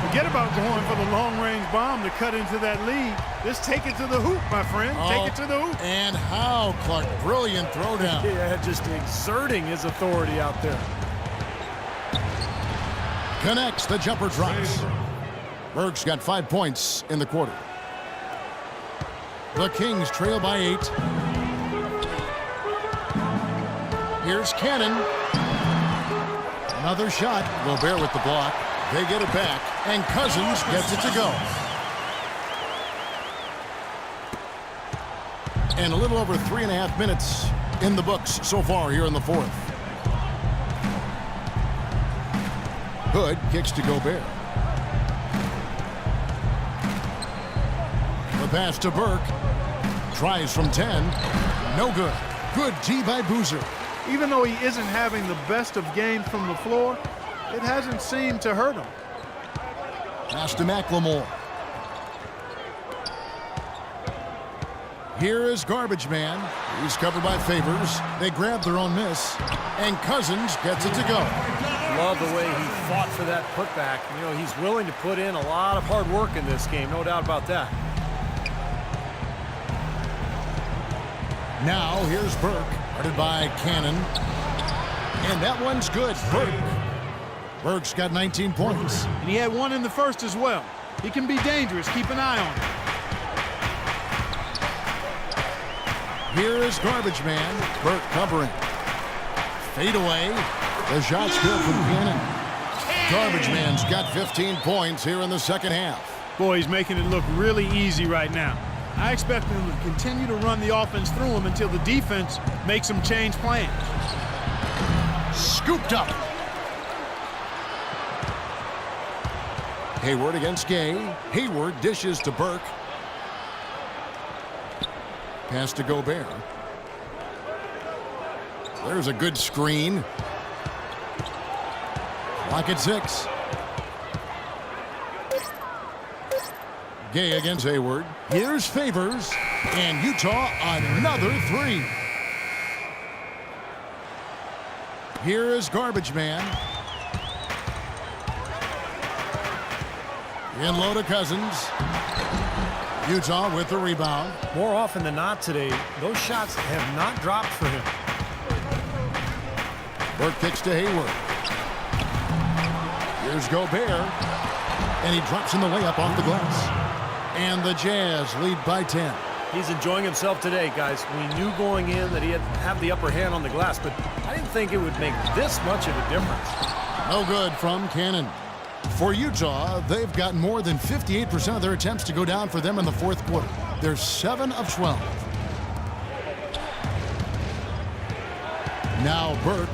Forget about going for the long-range bomb to cut into that lead. Just take it to the hoop, my friend. Take it to the hoop. And how, Clark. Brilliant throwdown. Yeah, just exerting his authority out there. Connects, the jumper drops. Burke's got 5 points in the quarter. The Kings trail by 8. Here's Cannon. Another shot. Gobert with the block. They get it back, and Cousins gets it to go. And a little over 3.5 minutes in the books so far here in the fourth. Hood kicks to Gobert. The pass to Burke. Tries from 10. No good. Good D by Boozer. Even though he isn't having the best of games from the floor, it hasn't seemed to hurt him. Pass to McLemore. Here is Garbage Man. He's covered by Favors. They grab their own miss. And Cousins gets it to go. Love the way he fought for that putback. You know, he's willing to put in a lot of hard work in this game. No doubt about that. Now here's Burke. Guarded by Cannon. And that one's good. Burke. Burke's got 19 points. And he had one in the first as well. He can be dangerous. Keep an eye on him. Here is Garbage Man. Burke covering. Fade away. The shot's good from Cannon. Garbage Man's got 15 points here in the second half. Boy, he's making it look really easy right now. I expect him to continue to run the offense through him until the defense makes him change plans. Scooped up. Hayward against Gay. Hayward dishes to Burke. Pass to Gobert. There's a good screen. Lock at 6. Gay against Hayward. Here's Favors. And Utah another 3. Here is Garbage Man. In low to Cousins. Utah with the rebound. More often than not today, those shots have not dropped for him. Burke kicks to Hayward. Here's Gobert. And he drops in the layup off the glass. And the Jazz lead by 10. He's enjoying himself today, guys. We knew going in that he had to have the upper hand on the glass, but I didn't think it would make this much of a difference. No good from Cannon. For Utah, they've got more than 58% of their attempts to go down for them in the fourth quarter. They're 7 of 12. Now Burke.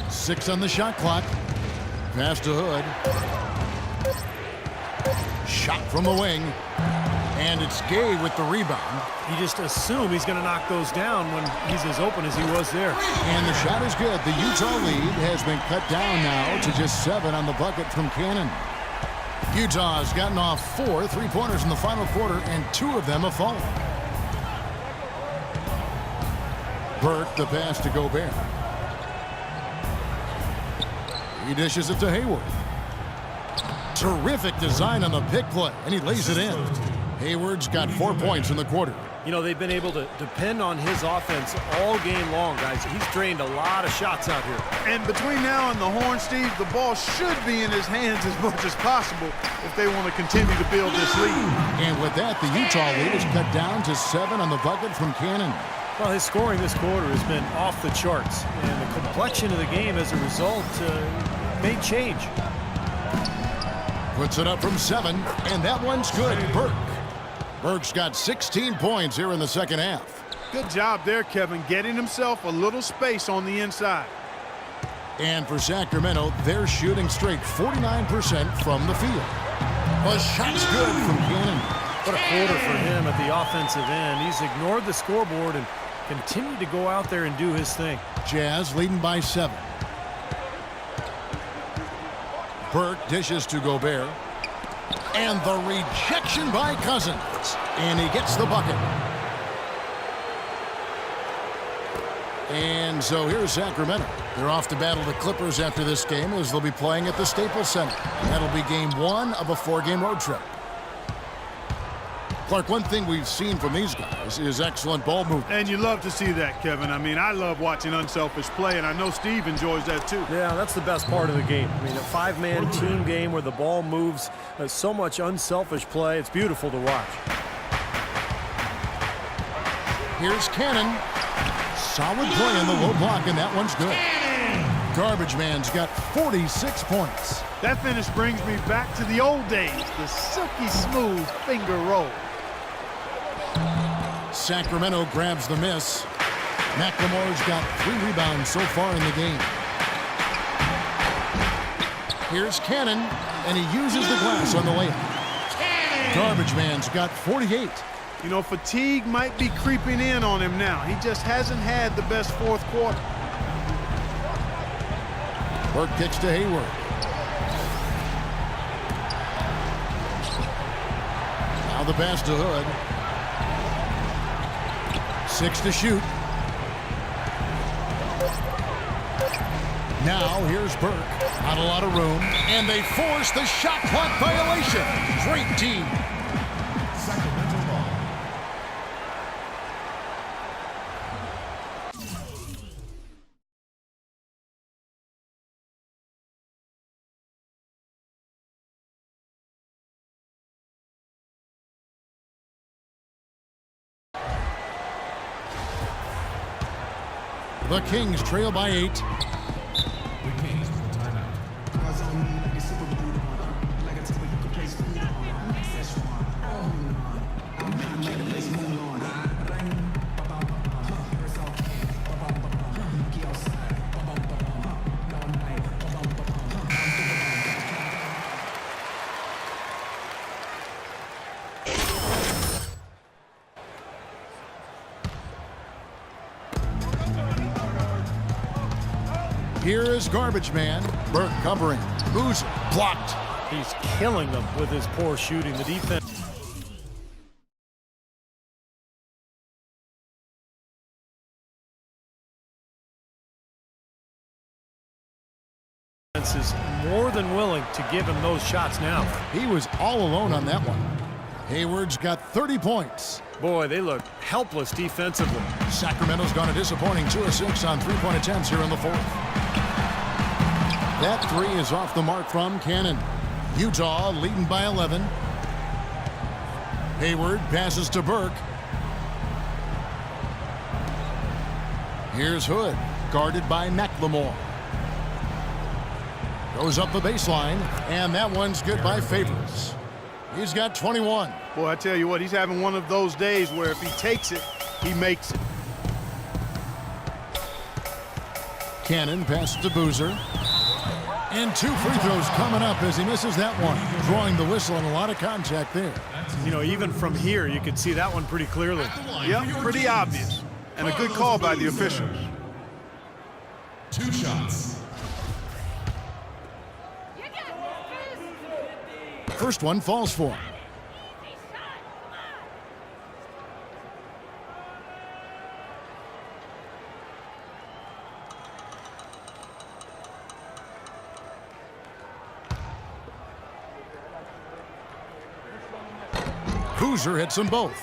6 on the shot clock. Pass to Hood. Shot from the wing. And it's Gay with the rebound. You just assume he's going to knock those down when he's as open as he was there. And the shot is good. The Utah lead has been cut down now to just 7 on the bucket from Cannon. Utah has gotten off 4 3-pointers in the final quarter, and 2 of them have fallen. Burke, the pass to Gobert. He dishes it to Hayward. Terrific design on the pick play, and he lays it in. Hayward's got 4 points in the quarter. You know, they've been able to depend on his offense all game long, guys. He's drained a lot of shots out here. And between now and the horn, Steve, the ball should be in his hands as much as possible if they want to continue to build this lead. And with that, the Utah lead is cut down to 7 on the bucket from Cannon. Well, his scoring this quarter has been off the charts, and the complexion of the game as a result may change. Puts it up from 7, and that one's good. Burke. Burke's got 16 points here in the second half. Good job there, Kevin, getting himself a little space on the inside. And for Sacramento, they're shooting straight 49% from the field. A shot's good from Cannon. What a quarter for him at the offensive end. He's ignored the scoreboard and continued to go out there and do his thing. Jazz leading by 7. Burke dishes to Gobert. And the rejection by Cousins. And he gets the bucket. And so here's Sacramento. They're off to battle the Clippers after this game as they'll be playing at the Staples Center. And that'll be game 1 of a 4-game road trip. Clark, one thing we've seen from these guys is excellent ball movement. And you love to see that, Kevin. I mean, I love watching unselfish play, and I know Steve enjoys that too. Yeah, that's the best part of the game. I mean, a 5-man team game where the ball moves, so much unselfish play. It's beautiful to watch. Here's Cannon. Solid play in the low block, and that one's good. Garbage man's got 46 points. That finish brings me back to the old days, the silky smooth finger roll. Sacramento grabs the miss. McLemore's got 3 rebounds so far in the game. Here's Cannon, and he uses the glass on the layup. Garbage man's got 48. You know, fatigue might be creeping in on him now. He just hasn't had the best fourth quarter. Burke kicks to Hayward. Now the pass to Hood. 6 to shoot. Now here's Burke. Not a lot of room. And they force the shot clock violation. Great team. The Kings trail by 8. The Kings with the timeout. Here is Garbage Man. Burke covering. Boozer blocked. He's killing them with his poor shooting. The defense is more than willing to give him those shots now. He was all alone on that one. Hayward's got 30 points. Boy, they look helpless defensively. Sacramento's gone a disappointing 2 of 6 on 3-point attempts here in the 4th. That 3 is off the mark from Cannon. Utah leading by 11. Hayward passes to Burke. Here's Hood, guarded by McLemore. Goes up the baseline, and that one's good by Favors. He's got 21. Boy, I tell you what, he's having one of those days where if he takes it, he makes it. Cannon passes to Boozer. And 2 free throws coming up as he misses that one. Drawing the whistle and a lot of contact there. You know, even from here, you could see that one pretty clearly. Yep, pretty obvious. And a good call by the officials. 2 shots. First one falls for him. Boozer hits them both.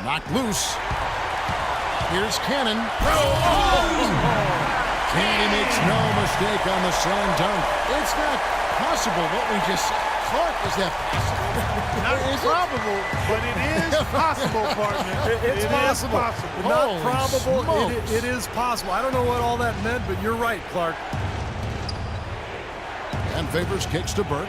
Knocked loose. Here's Cannon. Cannon makes no mistake on the slam dunk. It's not possible what we just said. Clark, is that possible? Not probable, but it is possible, partner. It's possible. Not Holy probable. smokes. It is possible. I don't know what all that meant, but you're right, Clark. And Favors kicks to Burke.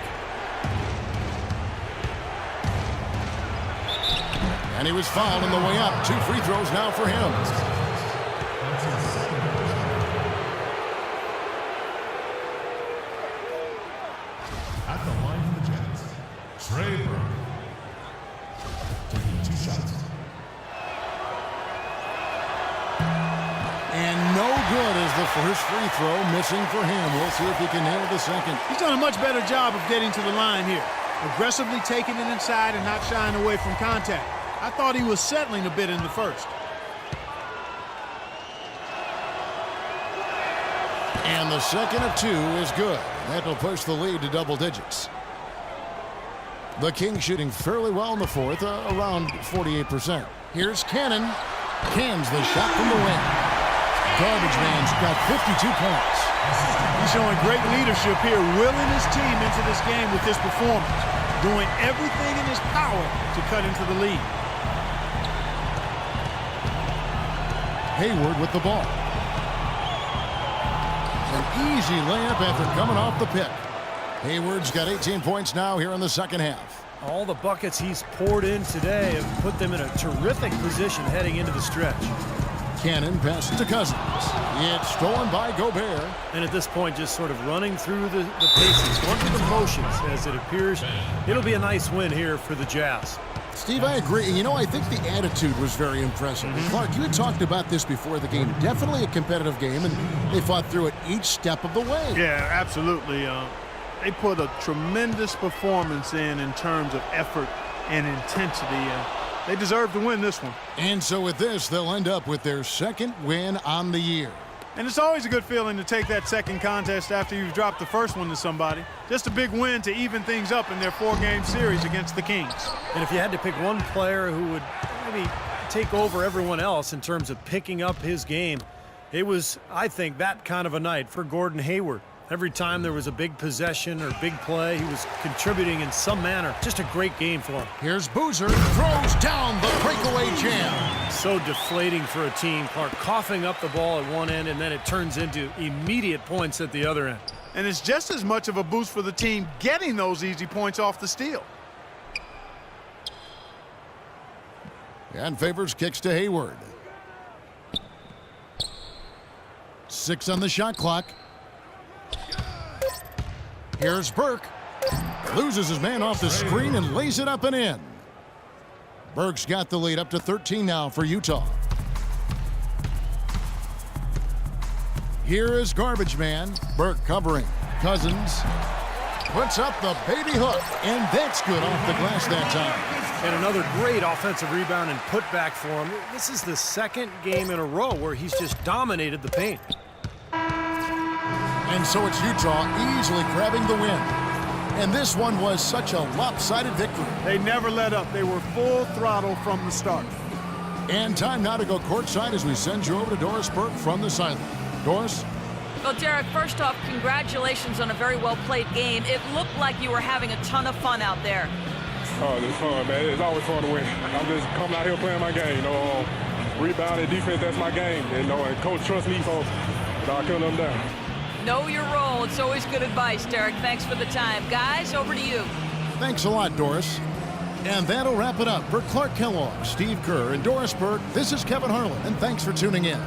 And he was fouled on the way up. 2 free throws now for him. good as the first free throw missing for him. We'll see if he can nail the second. He's done a much better job of getting to the line here. Aggressively taking it inside and not shying away from contact. I thought he was settling a bit in the first. And the second of two is good. That will push the lead to double digits. The Kings shooting fairly well in the fourth, around 48%. Here's Cannon. Cans the shot from the wing. Garbage man's got 52 points. He's showing great leadership here, willing his team into this game with this performance, doing everything in his power to cut into the lead. Hayward with the ball. An easy layup after coming off the pick. Hayward's got 18 points now here in the second half. All the buckets he's poured in today have put them in a terrific position heading into the stretch. Cannon passes to Cousins. It's stolen by Gobert. And at this point, just sort of running through the paces, going through the motions as it appears. It'll be a nice win here for the Jazz. Steve, I agree. And, you know, I think the attitude was very impressive. Clark, you had talked about this before the game. Definitely a competitive game, and they fought through it each step of the way. Yeah, absolutely. They put a tremendous performance in terms of effort and intensity. They deserve to win this one. And so with this, they'll end up with their second win on the year. And it's always a good feeling to take that second contest after you've dropped the first one to somebody. Just a big win to even things up in their 4-game series against the Kings. And if you had to pick one player who would maybe take over everyone else in terms of picking up his game, it was, I think, that kind of a night for Gordon Hayward. Every time there was a big possession or big play, he was contributing in some manner. Just a great game for him. Here's Boozer, throws down the breakaway jam. So deflating for a team. Clark coughing up the ball at one end, and then it turns into immediate points at the other end. And it's just as much of a boost for the team getting those easy points off the steal. And Favors kicks to Hayward. 6 on the shot clock. Here's Burke. Loses his man off the screen and lays it up and in. Burke's got the lead up to 13 now for Utah. Here is Garbage Man. Burke covering. Cousins puts up the baby hook, and that's good off the glass that time. And another great offensive rebound and putback for him. This is the second game in a row where he's just dominated the paint. And so it's Utah easily grabbing the win. And this one was such a lopsided victory. They never let up. They were full throttle from the start. And time now to go courtside as we send you over to Doris Burke from the sideline. Doris? Well, Derek, first off, congratulations on a very well-played game. It looked like you were having a ton of fun out there. Oh, it's fun, man. It's always fun to win. I'm just coming out here playing my game. Rebound and defense, that's my game. And Coach trusts me, so I'll kill them down. Know your role. It's always good advice, Derek. Thanks for the time. Guys, over to you. Thanks a lot, Doris. And that'll wrap it up for Clark Kellogg, Steve Kerr, and Doris Burke. This is Kevin Harlan, and thanks for tuning in.